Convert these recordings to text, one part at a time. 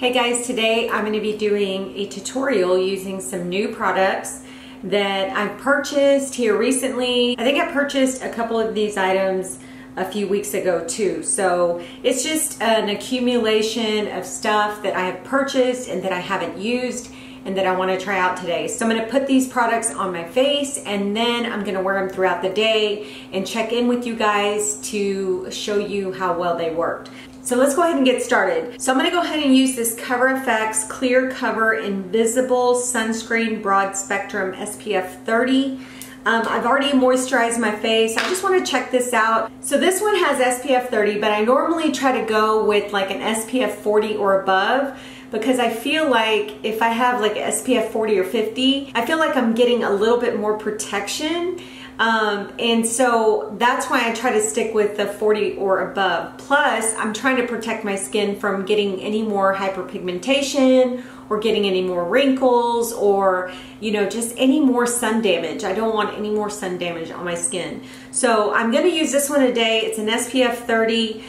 Hey guys, today I'm going to be doing a tutorial using some new products that I've purchased here recently. I think I purchased a couple of these items a few weeks ago too. So it's just an accumulation of stuff that I have purchased and that I haven't used and that I want to try out today. So I'm going to put these products on my face and then I'm going to wear them throughout the day and check in with you guys to show you how well they worked. So let's go ahead and get started. So I'm going to go ahead and use this Cover FX Clear Cover Invisible Sunscreen Broad Spectrum SPF 30. I've already moisturized my face. I just want to check this out. So this one has SPF 30, but I normally try to go with like an SPF 40 or above because I feel like if I have like SPF 40 or 50, I feel like I'm getting a little bit more protection. And so that's why I try to stick with the 40 or above. Plus, I'm trying to protect my skin from getting any more hyperpigmentation or getting any more wrinkles or, you know, just any more sun damage. I don't want any more sun damage on my skin. So I'm going to use this one today. It's an SPF 30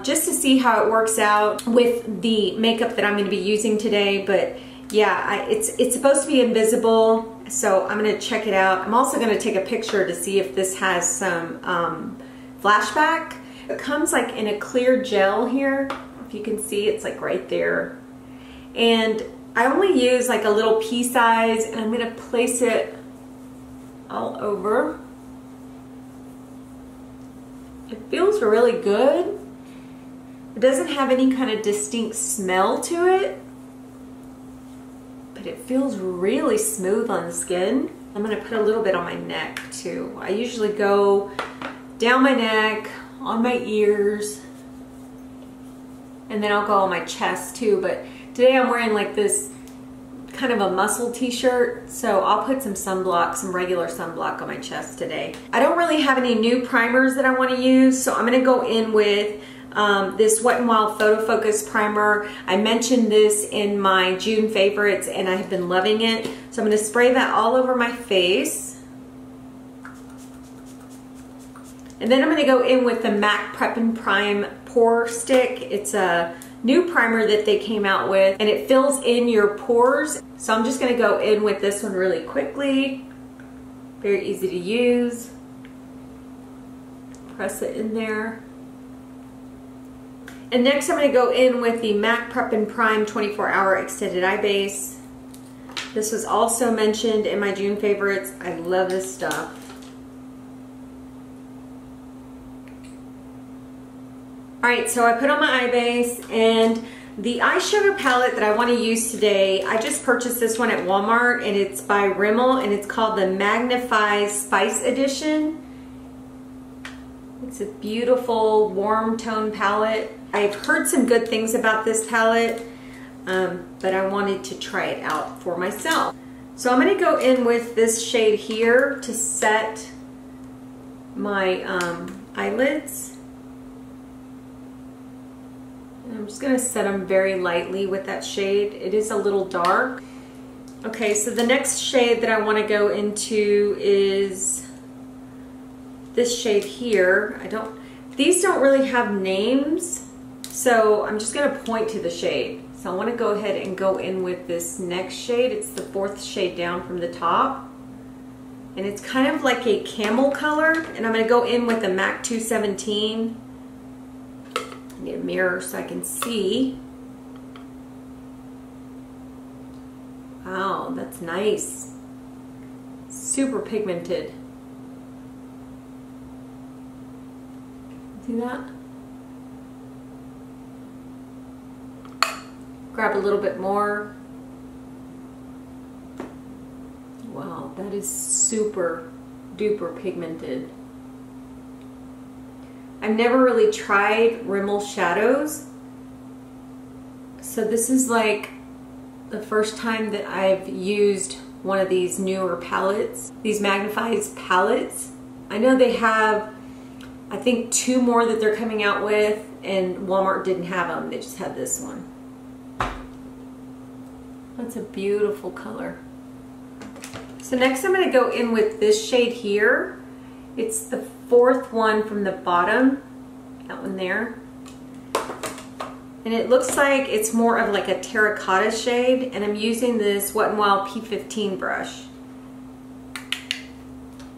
just to see how it works out with the makeup that I'm going to be using today. But yeah, it's supposed to be invisible. So I'm going to check it out. I'm also going to take a picture to see if this has some flashback. It comes like in a clear gel here. If you can see, it's like right there. And I only use like a little pea size and I'm going to place it all over. It feels really good. It doesn't have any kind of distinct smell to it. But it feels really smooth on the skin. I'm going to put a little bit on my neck too. I usually go down my neck, on my ears, and then I'll go on my chest too. But today I'm wearing like this kind of a muscle t-shirt, so I'll put some sunblock, some regular sunblock on my chest today. I don't really have any new primers that I want to use, so I'm going to go in with this Wet n Wild Photo Focus Primer. I mentioned this in my June favorites and I have been loving it. So I'm going to spray that all over my face. And then I'm going to go in with the MAC Prep and Prime Pore Stick. It's a new primer that they came out with and it fills in your pores. So I'm just going to go in with this one really quickly. Very easy to use. Press it in there. And next I'm going to go in with the MAC Prep and Prime 24-Hour Extended Eye Base. This was also mentioned in my June favorites. I love this stuff. Alright, so I put on my eye base and the eyeshadow palette that I want to use today, I just purchased this one at Walmart and it's by Rimmel and it's called the Magnifeyes Spice Edition. It's a beautiful warm tone palette. I've heard some good things about this palette, but I wanted to try it out for myself. So I'm going to go in with this shade here to set my eyelids. And I'm just going to set them very lightly with that shade. It is a little dark. Okay, so the next shade that I want to go into is this shade here. These don't really have names, so I'm just going to point to the shade. So I want to go ahead and go in with this next shade. It's the fourth shade down from the top. And it's kind of like a camel color. And I'm going to go in with the MAC 217. I need a mirror so I can see. Wow, that's nice. Super pigmented. See that? Grab a little bit more. Wow, that is super duper pigmented. I've never really tried Rimmel shadows, so this is like the first time that I've used one of these newer palettes, these Magnifeyes palettes. I know they have, I think, 2 more that they're coming out with, and Walmart didn't have them. They just had this one. That's a beautiful color. So next I'm going to go in with this shade here. It's the 4th one from the bottom, that one there. And it looks like it's more of like a terracotta shade, and I'm using this Wet n Wild P15 brush.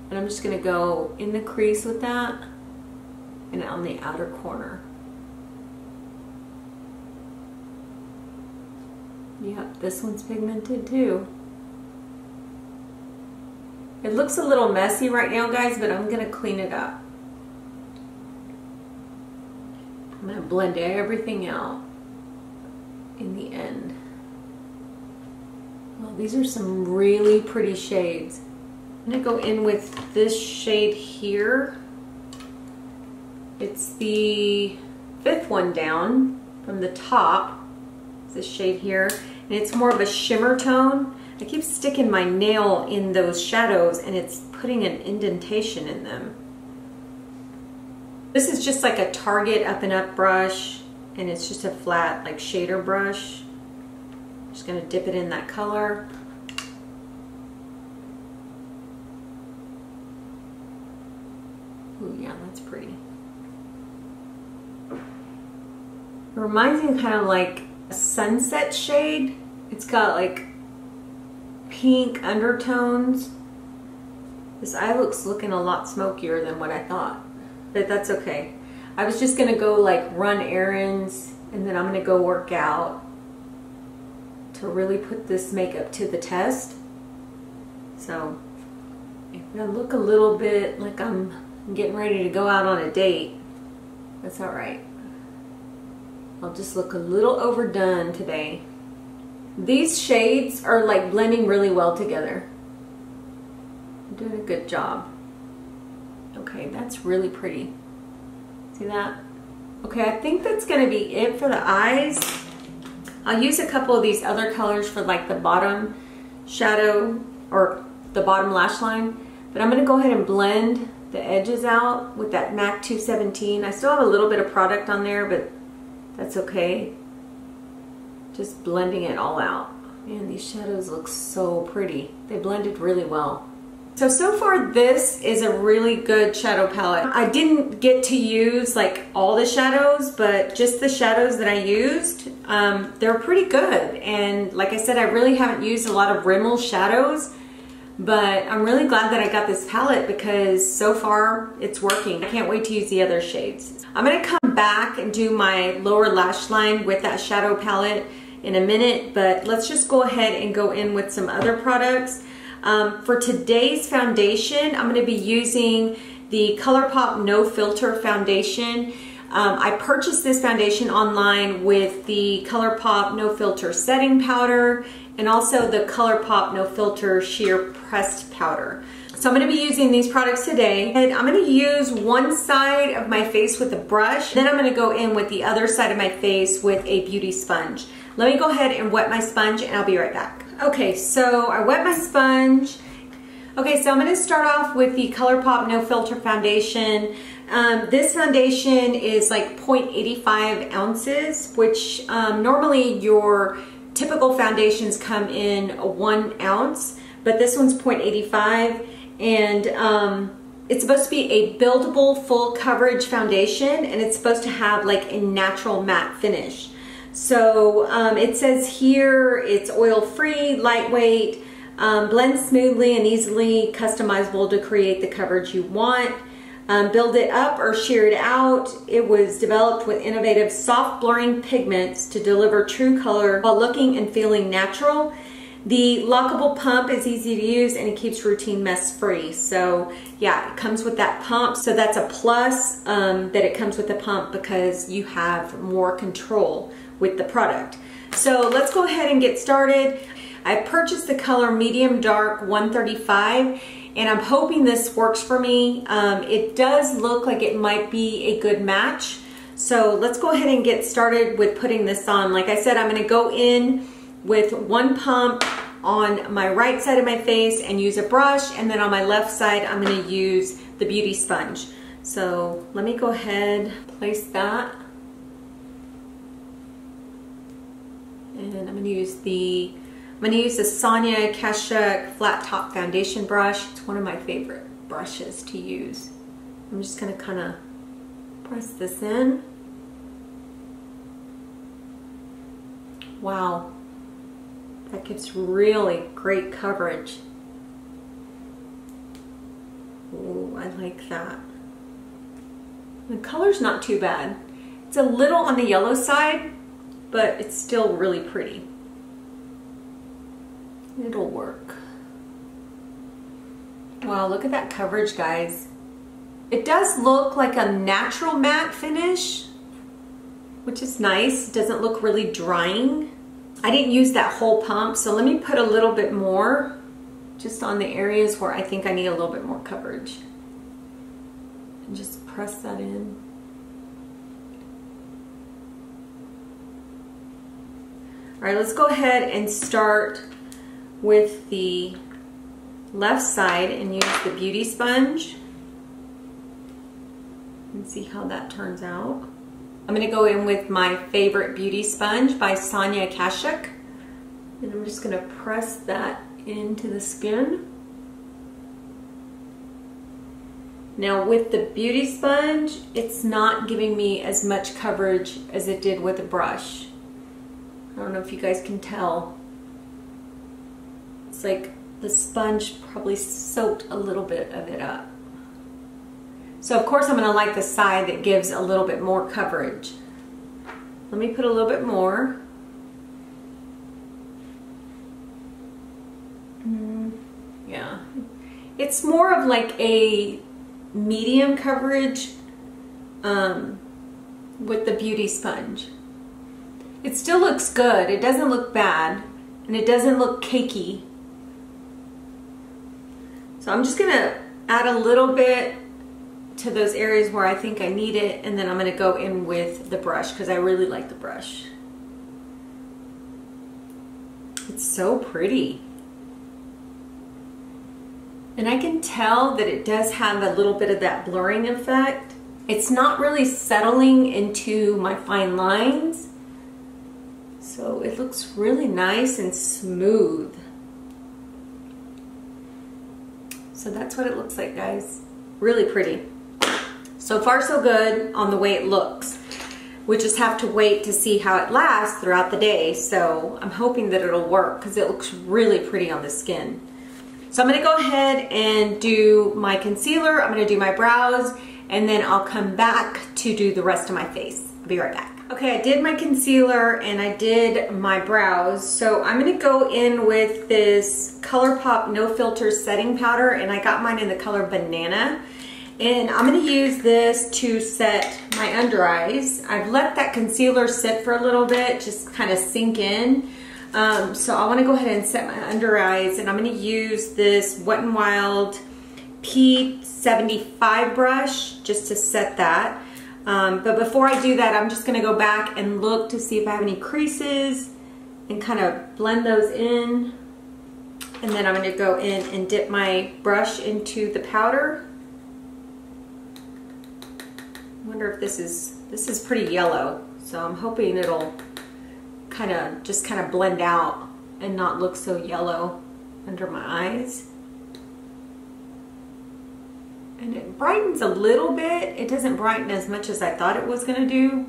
And I'm just gonna go in the crease with that and on the outer corner. Yep, this one's pigmented too. It looks a little messy right now, guys, but I'm gonna clean it up. I'm gonna blend everything out in the end. Well, these are some really pretty shades. I'm gonna go in with this shade here. It's the 5th one down from the top. It's this shade here, and it's more of a shimmer tone. I keep sticking my nail in those shadows and it's putting an indentation in them. This is just like a Target up and up brush, and it's just a flat like shader brush. Just gonna dip it in that color. Ooh, yeah, that's pretty. It reminds me kind of like a sunset shade. It's got like pink undertones. This eye looking a lot smokier than what I thought, but that's okay. I was just gonna go like run errands, and then I'm gonna go work out to really put this makeup to the test. So if I look a little bit like I'm getting ready to go out on a date, that's all right. I'll just look a little overdone today. These shades are like blending really well together. I'm doing a good job. Okay, that's really pretty. See that? Okay, I think that's gonna be it for the eyes. I'll use a couple of these other colors for like the bottom shadow or the bottom lash line, but I'm gonna go ahead and blend the edges out with that MAC 217. I still have a little bit of product on there, but that's okay. Just blending it all out. Man, these shadows look so pretty. They blended really well. So far this is a really good shadow palette. I didn't get to use like all the shadows, but just the shadows that I used, they're pretty good. And like I said, I really haven't used a lot of Rimmel shadows, but I'm really glad that I got this palette because so far it's working. I can't wait to use the other shades. I'm gonna come back and do my lower lash line with that shadow palette in a minute, but let's just go ahead and go in with some other products. For today's foundation, I'm going to be using the Colourpop No Filter foundation. I purchased this foundation online with the Colourpop No Filter setting powder and also the Colourpop No Filter sheer pressed powder. So I'm going to be using these products today, and I'm going to use one side of my face with a brush, then I'm going to go in with the other side of my face with a beauty sponge. Let me go ahead and wet my sponge and I'll be right back. Okay, so I wet my sponge. Okay, so I'm going to start off with the Colourpop No Filter foundation. This foundation is like 0.85 ounces, which normally your typical foundations come in 1 ounce, but this one's 0.85, and it's supposed to be a buildable full coverage foundation, and it's supposed to have like a natural matte finish. So it says here it's oil-free, lightweight, blends smoothly and easily customizable to create the coverage you want. Build it up or shear it out. It was developed with innovative soft blurring pigments to deliver true color while looking and feeling natural. The lockable pump is easy to use and it keeps routine mess free. So yeah, it comes with that pump. So that's a plus that it comes with the pump because you have more control with the product. So let's go ahead and get started. I purchased the color medium dark 135, and I'm hoping this works for me. It does look like it might be a good match. So let's go ahead and get started with putting this on. Like I said, I'm going to go in with one pump on my right side of my face and use a brush, and then on my left side I'm going to use the beauty sponge. So let me go ahead, place that. And I'm going to use the Sonia Kashuk flat top foundation brush. It's one of my favorite brushes to use. I'm just going to kind of press this in. Wow. That gives really great coverage. Oh, I like that. The color's not too bad. It's a little on the yellow side, but it's still really pretty. It'll work. Wow, look at that coverage, guys. It does look like a natural matte finish, which is nice. It doesn't look really drying. I didn't use that whole pump, so let me put a little bit more just on the areas where I think I need a little bit more coverage. And just press that in. All right, let's go ahead and start with the left side and use the beauty sponge and see how that turns out. I'm going to go in with my favorite beauty sponge by Sonia Kashuk, and I'm just going to press that into the skin. Now with the beauty sponge, it's not giving me as much coverage as it did with the brush. I don't know if you guys can tell. It's like the sponge probably soaked a little bit of it up. So of course I'm going to like the side that gives a little bit more coverage. Let me put a little bit more. Yeah. It's more of like a medium coverage with the beauty sponge. It still looks good. It doesn't look bad, and it doesn't look cakey. So I'm just going to add a little bit to those areas where I think I need it, and then I'm going to go in with the brush because I really like the brush. It's so pretty. And I can tell that it does have a little bit of that blurring effect. It's not really settling into my fine lines. So it looks really nice and smooth. So that's what it looks like, guys. Really pretty. So far so good on the way it looks. We just have to wait to see how it lasts throughout the day. So I'm hoping that it'll work because it looks really pretty on the skin. So I'm going to go ahead and do my concealer. I'm going to do my brows, and then I'll come back to do the rest of my face. I'll be right back. Okay, I did my concealer and I did my brows. So I'm going to go in with this Colourpop No Filter Setting Powder, and I got mine in the color Banana. And I'm going to use this to set my under eyes. I've let that concealer sit for a little bit, just kind of sink in. So I want to go ahead and set my under eyes, and I'm going to use this Wet n Wild P75 brush just to set that. But before I do that, I'm just going to go back and look to see if I have any creases and kind of blend those in. And then I'm going to go in and dip my brush into the powder. I wonder if this is pretty yellow, so I'm hoping it'll just kind of blend out and not look so yellow under my eyes. And it brightens a little bit. It doesn't brighten as much as I thought it was going to do,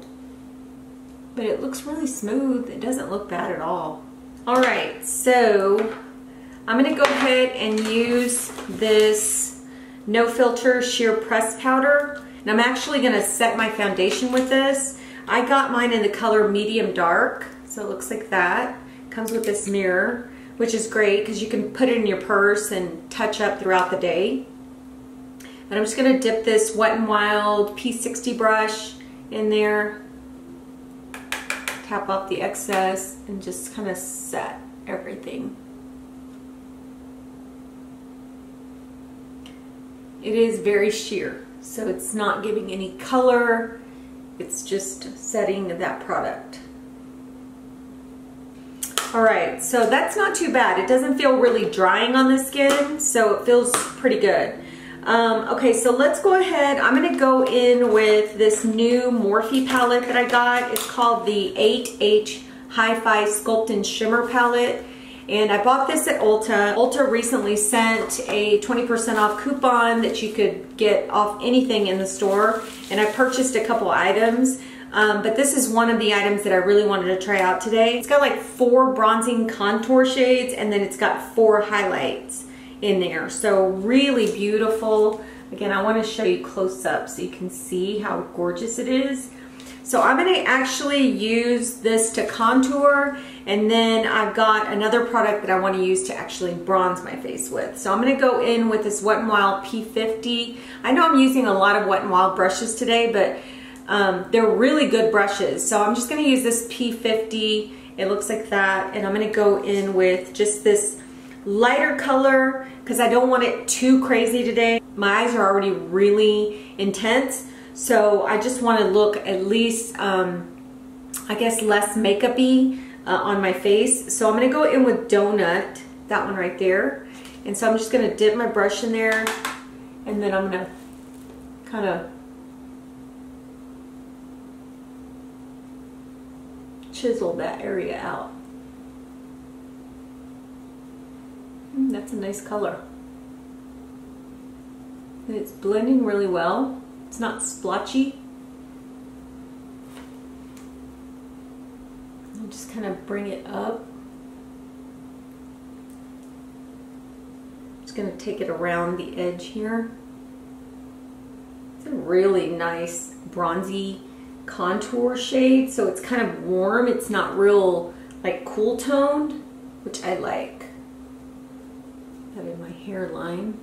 but it looks really smooth. It doesn't look bad at all. All right, so I'm going to go ahead and use this No Filter Sheer Press Powder. And I'm actually going to set my foundation with this. I got mine in the color Medium Dark, so it looks like that. Comes with this mirror, which is great because you can put it in your purse and touch up throughout the day. And I'm just going to dip this Wet n Wild P60 brush in there, tap off the excess, and just kind of set everything. It is very sheer, so it's not giving any color. It's just setting that product. All right, so that's not too bad. It doesn't feel really drying on the skin, so it feels pretty good. Okay, so let's go ahead. I'm going to go in with this new Morphe palette that I got. It's called the 8H Hi-Fi Sculpting Shimmer Palette. And I bought this at Ulta. Ulta recently sent a 20% off coupon that you could get off anything in the store. And I purchased a couple items. but this is one of the items that I really wanted to try out today. It's got like 4 bronzing contour shades, and then it's got 4 highlights in there. So really beautiful. Again, I want to show you close up so you can see how gorgeous it is. So I'm going to actually use this to contour, and then I've got another product that I want to use to actually bronze my face with. So I'm going to go in with this Wet n Wild P50. I know I'm using a lot of Wet n Wild brushes today, but they're really good brushes. So I'm just going to use this P50. It looks like that, and I'm going to go in with just this lighter color because I don't want it too crazy today. My eyes are already really intense. So I just want to look at least, I guess, less makeup-y on my face. So I'm going to go in with Donut, that one right there. And so I'm just going to dip my brush in there, and then I'm going to kind of chisel that area out. That's a nice color. And it's blending really well. It's not splotchy. I'll just kind of bring it up. Just going to take it around the edge here. It's a really nice bronzy contour shade, so it's kind of warm. It's not real like cool toned, which I like. That in my hairline.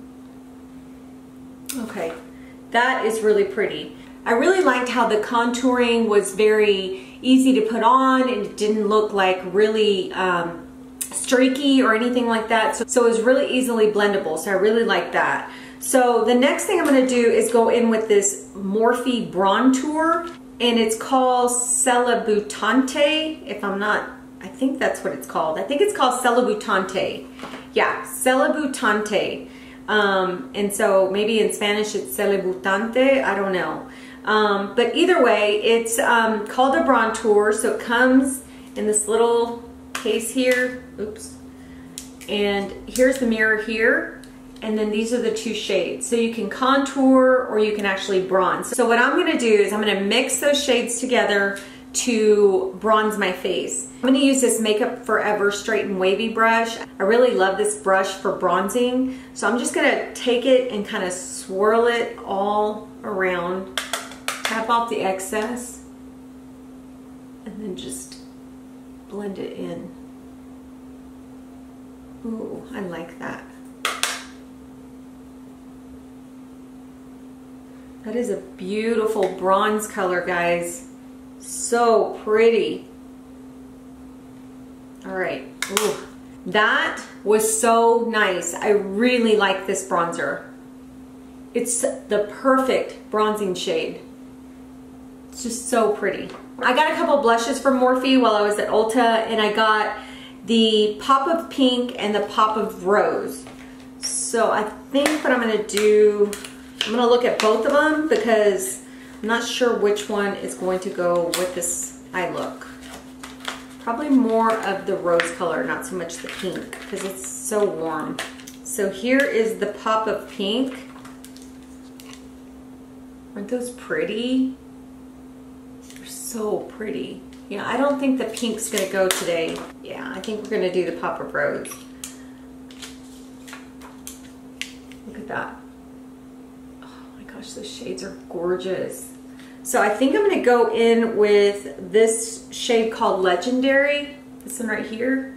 Okay. That is really pretty. I really liked how the contouring was very easy to put on, and it didn't look like really streaky or anything like that. So it was really easily blendable. So I really like that. So the next thing I'm going to do is go in with this Morphe Brontour, and it's called Celebutante. If I'm not, I think that's what it's called. I think it's called Celebutante. Yeah, Celebutante. And so maybe in Spanish it's Celebutante, I don't know. But either way, it's called a Brontour, so it comes in this little case here. Oops. And here's the mirror here, and then these are the 2 shades. So you can contour or you can actually bronze. So what I'm going to do is I'm going to mix those shades together to bronze my face. I'm going to use this Makeup Forever Straight and Wavy brush. I really love this brush for bronzing. So I'm just going to take it and kind of swirl it all around, tap off the excess, and then just blend it in. Ooh, I like that. That is a beautiful bronze color, guys. So pretty. All right. Ooh, that was so nice. I really like this bronzer. It's the perfect bronzing shade. It's just so pretty. I got a couple blushes from Morphe while I was at Ulta, and I got the Pop of Pink and the Pop of Rose. So I think what I'm going to do, I'm going to look at both of them because I'm not sure which one is going to go with this eye look. Probably more of the rose color, not so much the pink, because it's so warm. So here is the Pop of Pink. Aren't those pretty? They're so pretty. Yeah, I don't think the pink's gonna go today. Yeah, I think we're gonna do the Pop of Rose. Look at that. Oh my gosh, those shades are gorgeous. So I think I'm going to go in with this shade called Legendary. This one right here.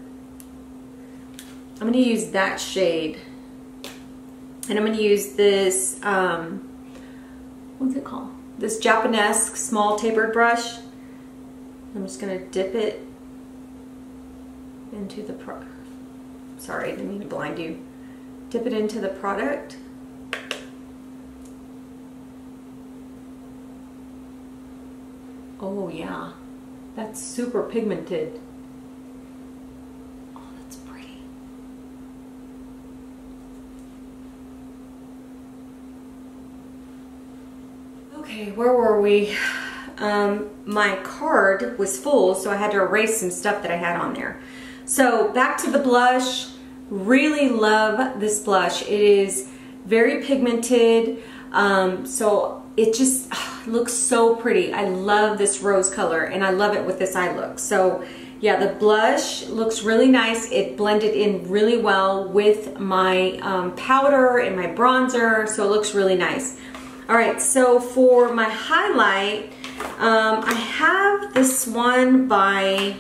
I'm going to use that shade. And I'm going to use this, what's it called? This Japanesque small tapered brush. I'm just going to dip it into the sorry, I didn't mean to blind you. Dip it into the product. Oh yeah, that's super pigmented. Oh, that's pretty. Okay, where were we? My card was full, so I had to erase some stuff that I had on there. So back to the blush. Really love this blush. It is very pigmented, so it just, it looks so pretty. I love this rose color and I love it with this eye look. So yeah, the blush looks really nice. It blended in really well with my powder and my bronzer, so it looks really nice. All right, so for my highlight, I have this one by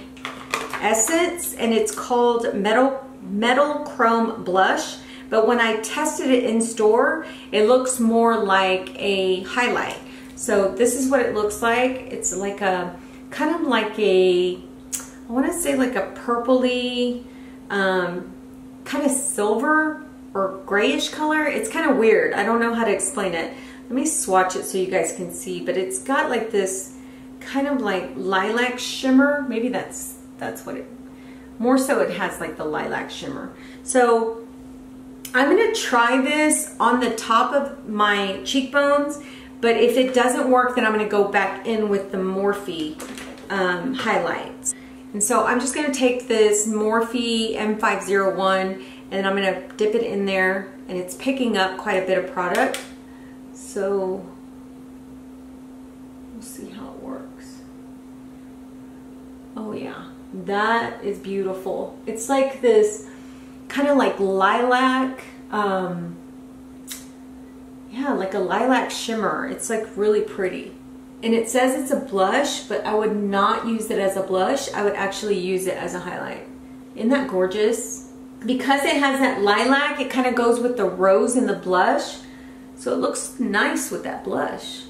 Essence and it's called Metal Chrome Blush, but when I tested it in store, it looks more like a highlight. So this is what it looks like. It's like a, kind of like a, I want to say like a purpley, kind of silver or grayish color. It's kind of weird. I don't know how to explain it. Let me swatch it so you guys can see, but it's got like this kind of like lilac shimmer. Maybe that's what it, more so it has like the lilac shimmer. So I'm going to try this on the top of my cheekbones, but if it doesn't work, then I'm going to go back in with the Morphe highlights. And so I'm just going to take this Morphe M501 and I'm going to dip it in there, and it's picking up quite a bit of product. So we'll see how it works. Oh yeah, that is beautiful. It's like this kind of like lilac, yeah, like a lilac shimmer. It's like really pretty. And it says it's a blush, but I would not use it as a blush. I would actually use it as a highlight. Isn't that gorgeous? Because it has that lilac, it kind of goes with the rose in the blush. So it looks nice with that blush.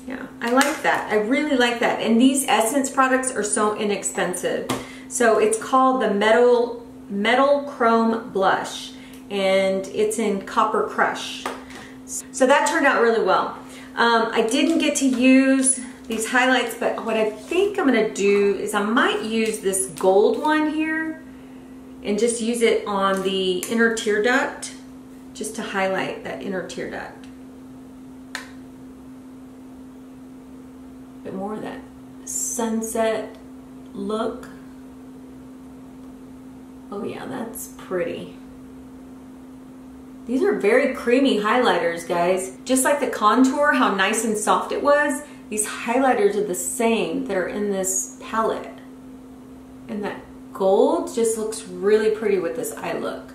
Yeah, I like that. I really like that. And these Essence products are so inexpensive. So it's called the Metal Chrome Blush, and it's in Copper Crush. So that turned out really well. I didn't get to use these highlights, but what I think I'm gonna do is I might use this gold one here and just use it on the inner tear duct, just to highlight that inner tear duct. A bit more of that sunset look. Oh yeah, that's pretty. These are very creamy highlighters, guys. Just like the contour, how nice and soft it was, these highlighters are the same that are in this palette. And that gold just looks really pretty with this eye look.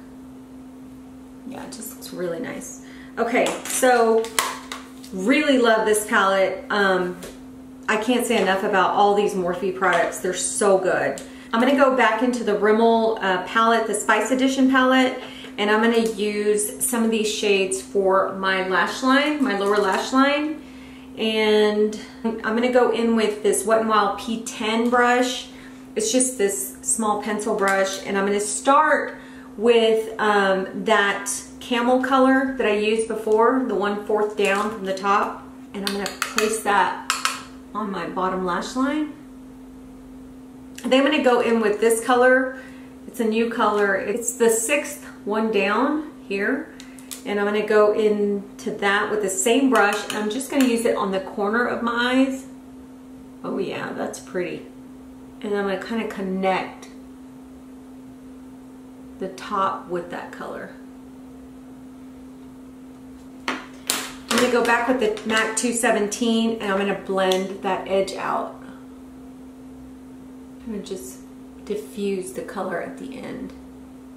Yeah, it just looks really nice. Okay, so really love this palette. I can't say enough about all these Morphe products. They're so good. I'm gonna go back into the Rimmel palette, the Spice Edition palette, and I'm gonna use some of these shades for my lash line, my lower lash line. And I'm gonna go in with this Wet n Wild P10 brush. It's just this small pencil brush, and I'm gonna start with that camel color that I used before, the 1/4 down from the top. And I'm gonna place that on my bottom lash line. Then I'm gonna go in with this color. It's a new color. It's the 6th one down here. And I'm gonna go into that with the same brush. And I'm just gonna use it on the corner of my eyes. Oh yeah, that's pretty. And I'm gonna kind of connect the top with that color. I'm gonna go back with the MAC 217 and I'm gonna blend that edge out. I'm gonna just diffuse the color at the end.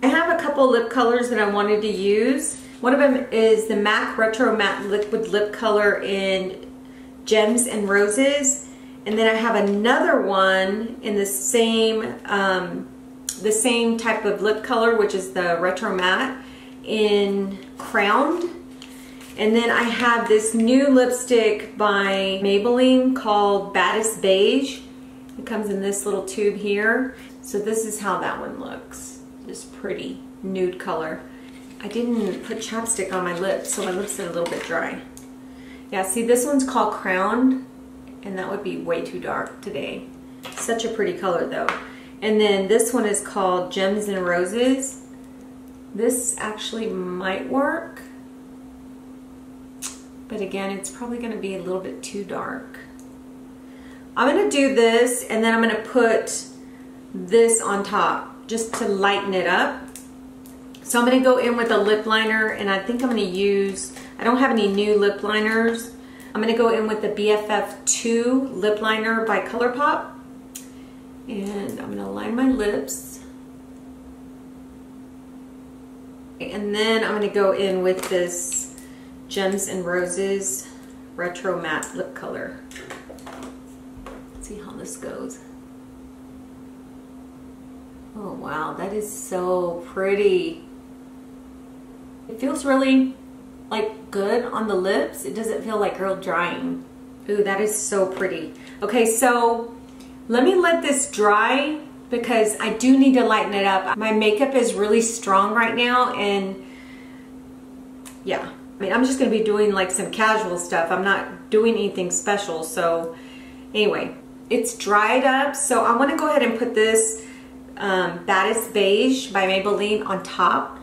I have a couple lip colors that I wanted to use. One of them is the MAC Retro Matte Liquid Lip Color in Gems and Roses. And then I have another one in the same type of lip color, which is the Retro Matte in Crowned. And then I have this new lipstick by Maybelline called Baddest Beige. It comes in this little tube here. So this is how that one looks. Just pretty nude color. I didn't put chapstick on my lips, so my lips are a little bit dry. Yeah, see, this one's called Crowned, and that would be way too dark today. Such a pretty color though. And then this one is called Gems and Roses. This actually might work, but again, it's probably gonna be a little bit too dark. I'm gonna do this, and then I'm gonna put this on top just to lighten it up. So I'm gonna go in with a lip liner, and I think I'm gonna use, I don't have any new lip liners, I'm gonna go in with the BFF2 lip liner by Colourpop. And I'm gonna line my lips. And then I'm gonna go in with this Gems and Roses Retro Matte Lip Color. Let's see how this goes. Oh wow, that is so pretty. It feels really like good on the lips. It doesn't feel like real drying. Ooh, that is so pretty. Okay, so let me let this dry because I do need to lighten it up. My makeup is really strong right now, and yeah, I mean, I'm just gonna be doing like some casual stuff. I'm not doing anything special. So anyway, it's dried up. So I wanna go ahead and put this Baddest Beige by Maybelline on top.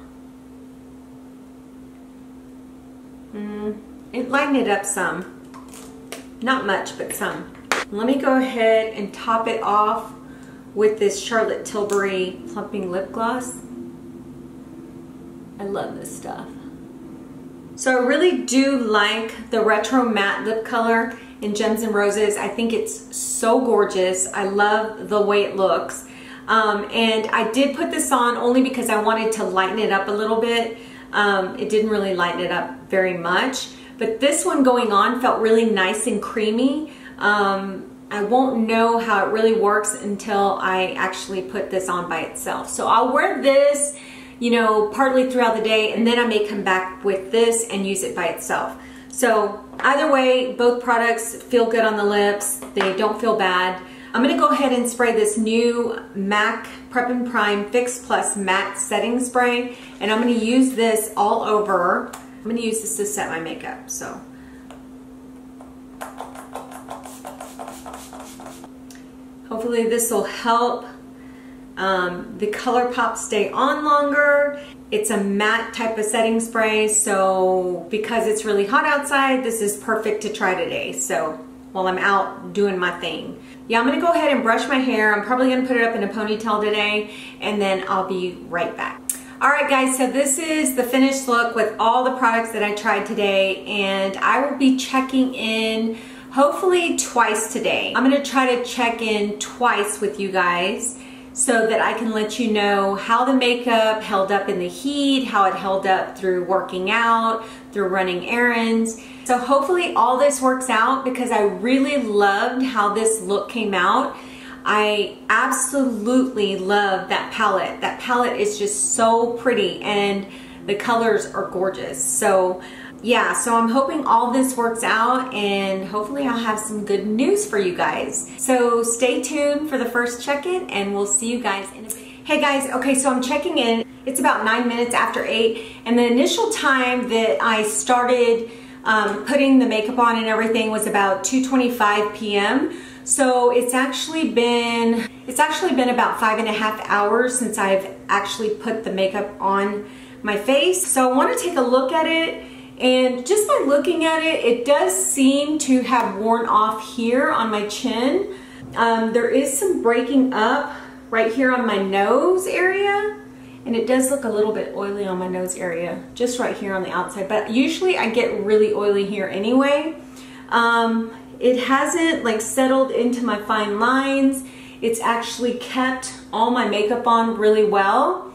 It lightened it up some. Not much, but some. Let me go ahead and top it off with this Charlotte Tilbury Plumping Lip Gloss. I love this stuff. So I really do like the Retro Matte Lip Color in Gems and Roses. I think it's so gorgeous. I love the way it looks. And I did put this on only because I wanted to lighten it up a little bit. It didn't really lighten it up very much. But this one going on felt really nice and creamy. I won't know how it really works until I actually put this on by itself. So I'll wear this, you know, partly throughout the day, and then I may come back with this and use it by itself. So either way, both products feel good on the lips. They don't feel bad. I'm gonna go ahead and spray this new MAC Prep and Prime Fix Plus Matte Setting Spray, and I'm gonna use this all over. I'm gonna use this to set my makeup, so. Hopefully this will help the Colourpop stay on longer. It's a matte type of setting spray, so because it's really hot outside, this is perfect to try today. So while I'm out doing my thing. Yeah, I'm gonna go ahead and brush my hair. I'm probably gonna put it up in a ponytail today, and then I'll be right back. All right guys, so this is the finished look with all the products that I tried today, and I will be checking in hopefully twice today. I'm gonna try to check in twice with you guys so that I can let you know how the makeup held up in the heat, how it held up through working out, through running errands. So hopefully all this works out because I really loved how this look came out. I absolutely love that palette. That palette is just so pretty and the colors are gorgeous. So yeah, so I'm hoping all this works out and hopefully I'll have some good news for you guys. So stay tuned for the first check-in and we'll see you guys in a bit. Hey guys, okay, so I'm checking in. It's about 9 minutes after 8, and the initial time that I started putting the makeup on and everything was about 2:25 p.m. So it's actually been about 5.5 hours since I've actually put the makeup on my face. So I want to take a look at it, and just by looking at it, it does seem to have worn off here on my chin. There is some breaking up right here on my nose area, and it does look a little bit oily on my nose area, just right here on the outside, but usually I get really oily here anyway. It hasn't like settled into my fine lines. It's actually kept all my makeup on really well.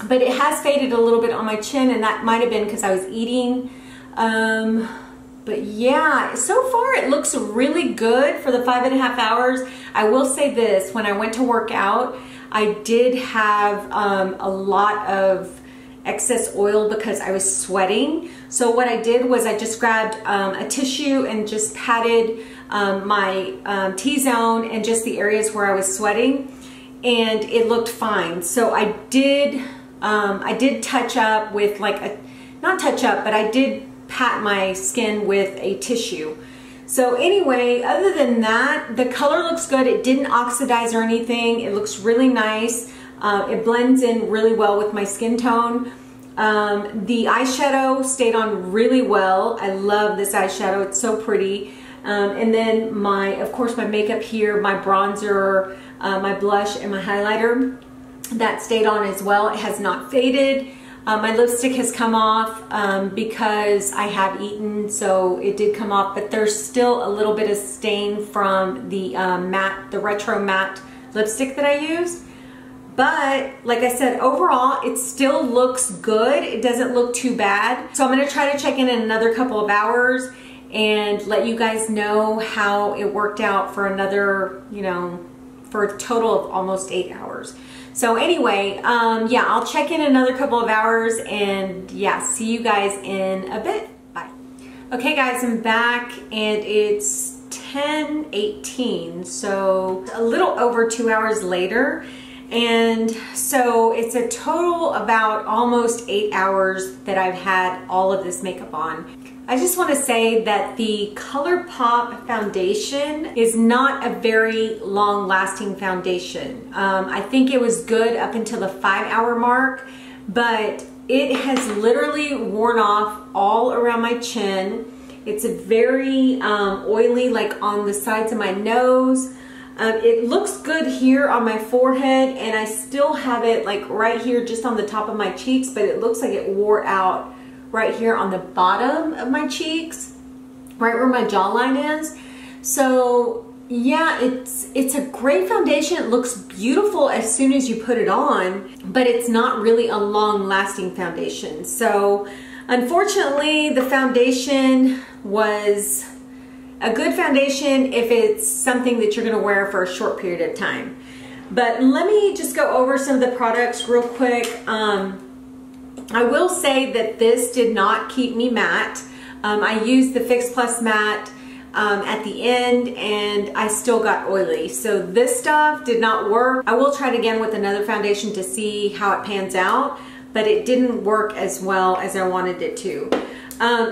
But it has faded a little bit on my chin, and that might have been because I was eating. But yeah, so far it looks really good for the 5.5 hours. I will say this, when I went to work out, I did have a lot of excess oil because I was sweating. So what I did was I just grabbed a tissue and just patted my T-zone and just the areas where I was sweating, and it looked fine. So I did touch up with like a, not touch up, but I did pat my skin with a tissue. So anyway, other than that, the color looks good. It didn't oxidize or anything. It looks really nice. It blends in really well with my skin tone. The eyeshadow stayed on really well. I love this eyeshadow. It's so pretty. And then of course, my makeup here, my bronzer, my blush, and my highlighter, that stayed on as well. It has not faded. My lipstick has come off because I have eaten, so it did come off, but there's still a little bit of stain from the the retro matte lipstick that I used. But like I said, overall, it still looks good. It doesn't look too bad. So I'm gonna try to check in another couple of hours and let you guys know how it worked out for another, you know, for a total of almost 8 hours. So anyway, yeah, I'll check in another couple of hours and yeah, see you guys in a bit. Bye. Okay guys, I'm back and it's 10:18, so a little over 2 hours later. And so it's a total about almost 8 hours that I've had all of this makeup on. I just want to say that the Colourpop foundation is not a very long lasting foundation. I think it was good up until the 5 hour mark, but it has literally worn off all around my chin. It's very oily, like on the sides of my nose. It looks good here on my forehead, and I still have it like right here just on the top of my cheeks, but it looks like it wore out right here on the bottom of my cheeks, right where my jawline is. So yeah, it's a great foundation. It looks beautiful as soon as you put it on, but it's not really a long lasting foundation. So unfortunately, the foundation was a good foundation if it's something that you're gonna wear for a short period of time. But let me just go over some of the products real quick. I will say that this did not keep me matte. I used the Fix Plus matte at the end and I still got oily. So this stuff did not work. I will try it again with another foundation to see how it pans out, but it didn't work as well as I wanted it to.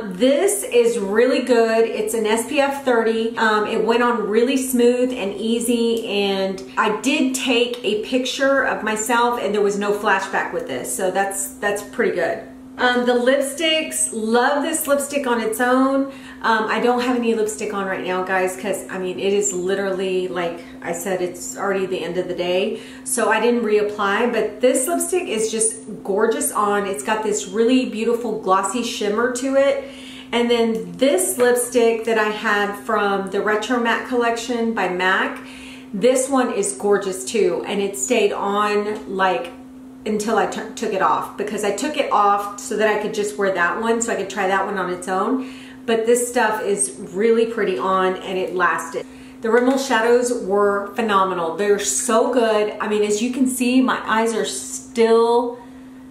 This is really good. It's an SPF 30. It went on really smooth and easy, and I did take a picture of myself and there was no flashback with this, so that's pretty good. The lipsticks, love this lipstick on its own. I don't have any lipstick on right now, guys, because I mean it is literally, like I said, it's already the end of the day, so I didn't reapply. But this lipstick is just gorgeous on. It's got this really beautiful glossy shimmer to it. And then this lipstick that I had from the Retro Matte collection by MAC, this one is gorgeous too, and it stayed on like until I took it off, because I took it off so that I could just wear that one, so I could try that one on its own. But this stuff is really pretty on, and it lasted. The Rimmel shadows were phenomenal. They're so good. I mean, as you can see, my eyes are still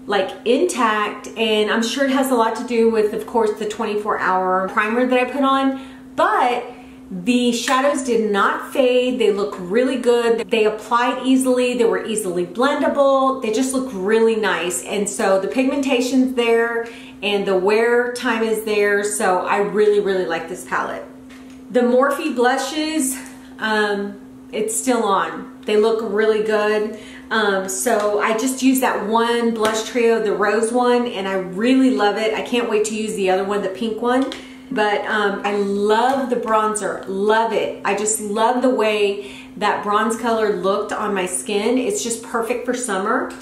like intact, and I'm sure it has a lot to do with, of course, the 24-hour primer that I put on, but the shadows did not fade. They look really good. They applied easily. They were easily blendable. They just look really nice. And so the pigmentation's there and the wear time is there. So I really, really like this palette. The Morphe blushes, it's still on. They look really good. So I just used that one blush trio, the rose one, and I really love it. I can't wait to use the other one, the pink one. But I love the bronzer, love it. I just love the way that bronze color looked on my skin. It's just perfect for summer.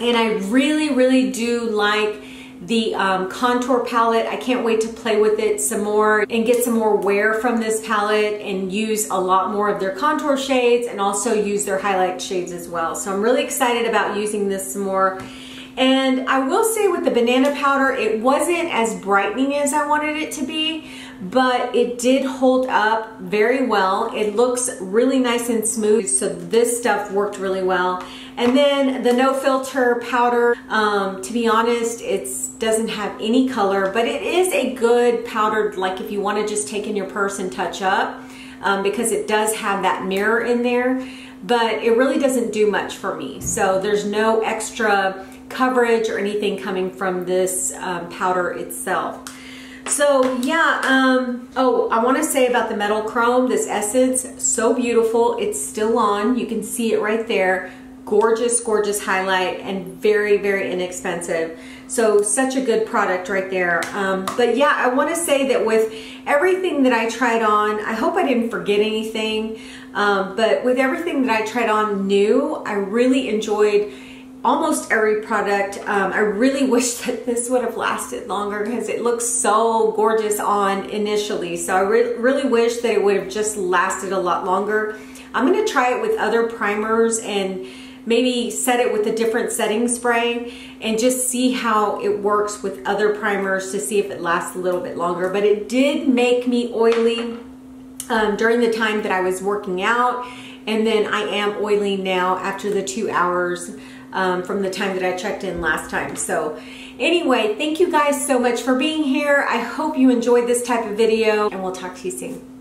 And I really, really do like the contour palette. I can't wait to play with it some more and get some more wear from this palette and use a lot more of their contour shades and also use their highlight shades as well. So I'm really excited about using this some more. And I will say with the banana powder, it wasn't as brightening as I wanted it to be, but it did hold up very well. It looks really nice and smooth, so this stuff worked really well. And then the No Filter powder, to be honest, it doesn't have any color, but it is a good powder, like if you want to just take in your purse and touch up, because it does have that mirror in there, but it really doesn't do much for me. So there's no extra coverage or anything coming from this powder itself. So yeah, oh, I want to say about the Metal Chrome, this essence, so beautiful. It's still on. You can see it right there. Gorgeous, gorgeous highlight, and very, very inexpensive. So such a good product right there. But yeah, I want to say that with everything that I tried on, I hope I didn't forget anything, but with everything that I tried on new, I really enjoyed almost every product. I really wish that this would have lasted longer because it looks so gorgeous on initially. So I really wish that it would have just lasted a lot longer. I'm going to try it with other primers and maybe set it with a different setting spray and just see how it works with other primers to see if it lasts a little bit longer. But it did make me oily during the time that I was working out, and then I am oily now after the 2 hours from the time that I checked in last time. So anyway, thank you guys so much for being here. I hope you enjoyed this type of video, and we'll talk to you soon.